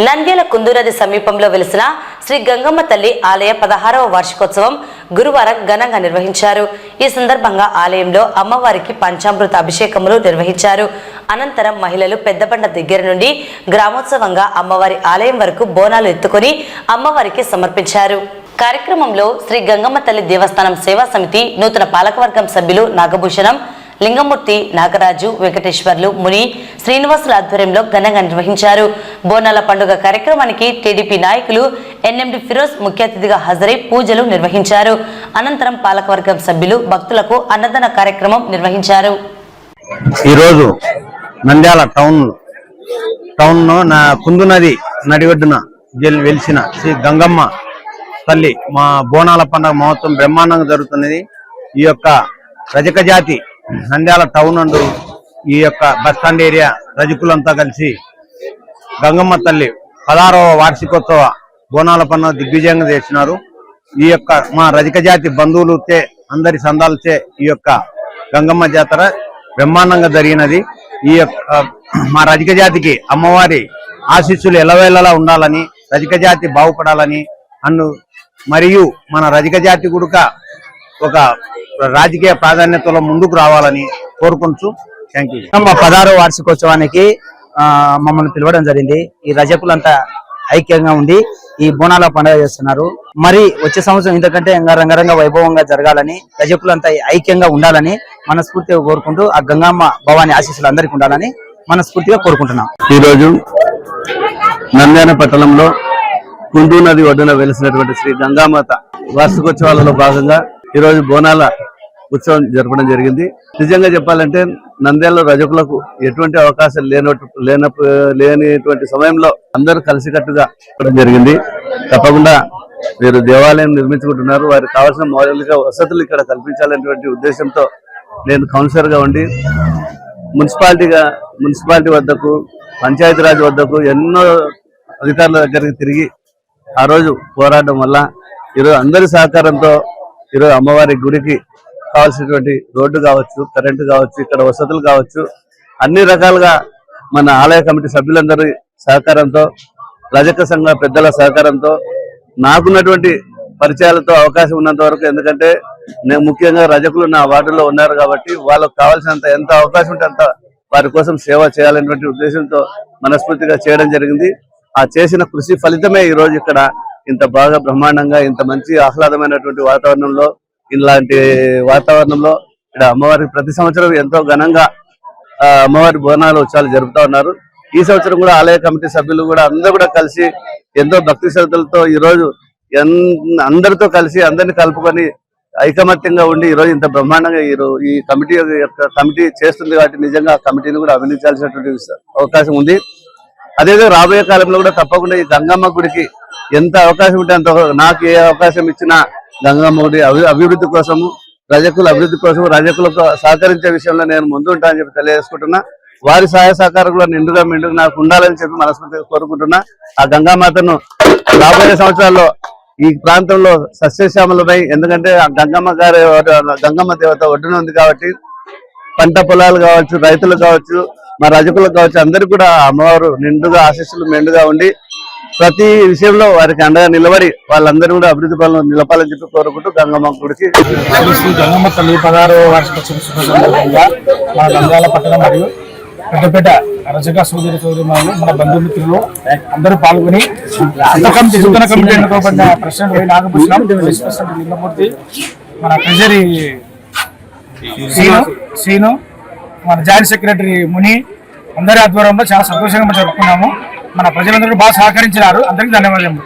నంద్యాల కుందునది సమీపంలో వెలిసిన శ్రీ గంగమ్మ తల్లి ఆలయ 16వ వార్షికోత్సవం గురువారం ఘనంగా నిర్వహించారు. ఈ సందర్భంగా ఆలయంలో అమ్మవారికి పంచామృత అభిషేకములు నిర్వహించారు. అనంతరం మహిళలు పెద్దబండ దగ్గర నుండి గ్రామోత్సవంగా అమ్మవారి ఆలయం వరకు బోనాలు ఎత్తుకొని అమ్మవారికి సమర్పించారు. కార్యక్రమంలో శ్రీ గంగమ్మ తల్లి దేవస్థానం సేవా సమితి నూతన పాలకవర్గం సభ్యులు నాగభూషణం, లింగమూర్తి, నాగరాజు, వెంకటేశ్వర్లు, ముని, శ్రీనివాసుల ఆధ్వర్యంలో ఘనంగా నిర్వహించారు. బోనాల పండుగ కార్యక్రమానికి టీడీపీ నాయకులు ఎన్ఎండి ఫిరోజ్ ముఖ్య అతిథిగా హాజరై పూజలు నిర్వహించారు. అనంతరం పాలకవర్గం సభ్యులు భక్తులకు అన్నదాన కార్యక్రమం నిర్వహించారు. ఈరోజు నంద్యాల టౌన్ నా కుందునది నడిఒడ్డున వెలిసిన శ్రీ గంగమ్మ తల్లి మా బోనాల పండుగ మహోత్సవం బ్రహ్మాండంగా జరుగుతున్నది. ఈ యొక్క రజక జాతి నంద్యాల టౌన్ అందు ఈ యొక్క బస్టాండ్ ఏరియా రజకులంతా కలిసి గంగమ్మ తల్లి 16వ వార్షికోత్సవ బోనాల పండుగ దిగ్విజయంగా చేసినారు. ఈ యొక్క మా రజక జాతి బంధువులుతే అందరి సందాలచే ఈ యొక్క గంగమ్మ జాతర బ్రహ్మాండంగా జరిగినది. ఈ యొక్క మా రజక జాతికి అమ్మవారి ఆశీస్సులు ఎలవేళలా ఉండాలని, రజక జాతి బాగుపడాలని మరియు మన రజక జాతి కూడా ఒక రాజకీయ ప్రాధాన్యతలో ముందుకు రావాలని కోరుకుంటూ థ్యాంక్ యూ. 16వ వార్షికోత్సవానికి మమ్మల్ని పిలవడం జరిగింది. ఈ రజకులంతా ఐక్యంగా ఉండి ఈ బోనాల పండుగ చేస్తున్నారు. మరి వచ్చే సంవత్సరం ఇంతకంటే ఇంకా రంగరంగ వైభవంగా జరగాలని, రజకులంతా ఐక్యంగా ఉండాలని మనస్ఫూర్తిగా కోరుకుంటూ ఆ గంగమ్మ భవాని ఆశీస్సులు అందరికీ ఉండాలని మనస్ఫూర్తిగా కోరుకుంటున్నాం. ఈరోజు నంద్యాల పట్టణంలో కుందు నది ఒడ్డున వెలిసినటువంటి శ్రీ గంగామాత వార్షికోత్సవాలలో భాగంగా ఈరోజు బోనాల ఉత్సవం జరపడం జరిగింది. నిజంగా చెప్పాలంటే నంద్యాల రజకులకు ఎటువంటి అవకాశం లేనిటువంటి సమయంలో అందరూ కలిసికట్టుగా జరిగింది. తప్పకుండా వీరు దేవాలయం నిర్మించుకుంటున్నారు. వారికి కావాల్సిన మౌలిక వసతులు ఇక్కడ కల్పించాలనేటువంటి ఉద్దేశంతో నేను కౌన్సిలర్ గా ఉండి మున్సిపాలిటీ వద్దకు, పంచాయతీరాజ్ వద్దకు ఎన్నో అధికారుల దగ్గరికి తిరిగి ఆ రోజు పోరాటం వల్ల ఈరోజు అందరి సహకారంతో ఈరోజు అమ్మవారి గుడికి కావాల్సినటువంటి రోడ్డు కావచ్చు, కరెంటు కావచ్చు, ఇక్కడ వసతులు కావచ్చు, అన్ని రకాలుగా మన ఆలయ కమిటీ సభ్యులందరి సహకారంతో, రజక సంఘ పెద్దల సహకారంతో, నాకున్నటువంటి పరిచయాలతో అవకాశం ఉన్నంత వరకు, ఎందుకంటే నేను ముఖ్యంగా రజకులు నా వార్డులో ఉన్నారు కాబట్టి వాళ్ళకు కావాల్సినంత ఎంత అవకాశం ఉంటే అంత వారి కోసం సేవ చేయాలనేటువంటి ఉద్దేశంతో మనస్ఫూర్తిగా చేయడం జరిగింది. ఆ చేసిన కృషి ఫలితమే ఈ రోజు ఇక్కడ ఇంత బాగా బ్రహ్మాండంగా, ఇంత మంచి ఆహ్లాదమైనటువంటి వాతావరణంలో, ఇలాంటి వాతావరణంలో ఇక్కడ అమ్మవారికి ప్రతి సంవత్సరం ఎంతో ఘనంగా అమ్మవారి బోనాల ఉత్సవాలు జరుపుతా ఉన్నారు. ఈ సంవత్సరం కూడా ఆలయ కమిటీ సభ్యులు కూడా అందరూ కూడా కలిసి ఎంతో భక్తి శ్రద్ధలతో ఈరోజు అందరితో కలిసి అందరినీ కలుపుకొని ఐకమత్యంగా ఉండి ఈరోజు ఇంత బ్రహ్మాండంగా ఈ కమిటీ చేస్తుంది కాబట్టి నిజంగా కమిటీని కూడా అభినందించాల్సినటువంటి అవకాశం ఉంది. అదేవిధంగా రాబోయే కాలంలో కూడా తప్పకుండా ఈ గంగమ్మ గుడికి ఎంత అవకాశం ఉంటే అంత, నాకు ఏ అవకాశం ఇచ్చినా గంగమ్మ గుడి అభివృద్ధి కోసము, రజకుల అభివృద్ధి కోసం, రజకులకు సహకరించే విషయంలో నేను ముందుంటానని చెప్పి తెలియజేసుకుంటున్నా. వారి సహాయ సహకారంలో నిండుగా నాకు ఉండాలని చెప్పి మనస్ఫూర్తిగా కోరుకుంటున్నా. ఆ గంగామాతను రాబోయే సంవత్సరాల్లో ఈ ప్రాంతంలో సస్యశ్యామలమై, ఎందుకంటే ఆ గంగమ్మ దేవత ఒడ్డున ఉంది కాబట్టి పంట పొలాలు కావచ్చు, రైతులు కావచ్చు, మా రజకులకు కావచ్చు, అందరికీ కూడా అమ్మవారు నిండుగా ఆశీస్సులు మెండుగా ఉండి ప్రతి విషయంలో వారికి అండగా నిలబడి వాళ్ళందరూ కూడా అభివృద్ధి పనులు నిలపాలని చెప్పి కోరుకుంటూ గంగమ్మ గుడికి గంగమ్మ తల్లి 16వ వార్షికోత్సవం సందర్భంగా మన నంద్యాల పట్టణం మరియు పెద్దపేట రజక సోదరులు, మన బంధుమిత్రులు అందరూ పాల్గొని నూతన కమిటీ ఎన్నుకోబడిన president Y Nagabhushanam, vice president Lingamurthy, మన ట్రెజరీ శ్రీను, మన జాయింట్ సెక్రటరీ ముని అందరి ఆధ్వర్యంలో చాలా సంతోషంగా జరుపుకున్నాము. మన ప్రజలందరూ బాగా సహకరించినారు. అందరికీ ధన్యవాదాలు.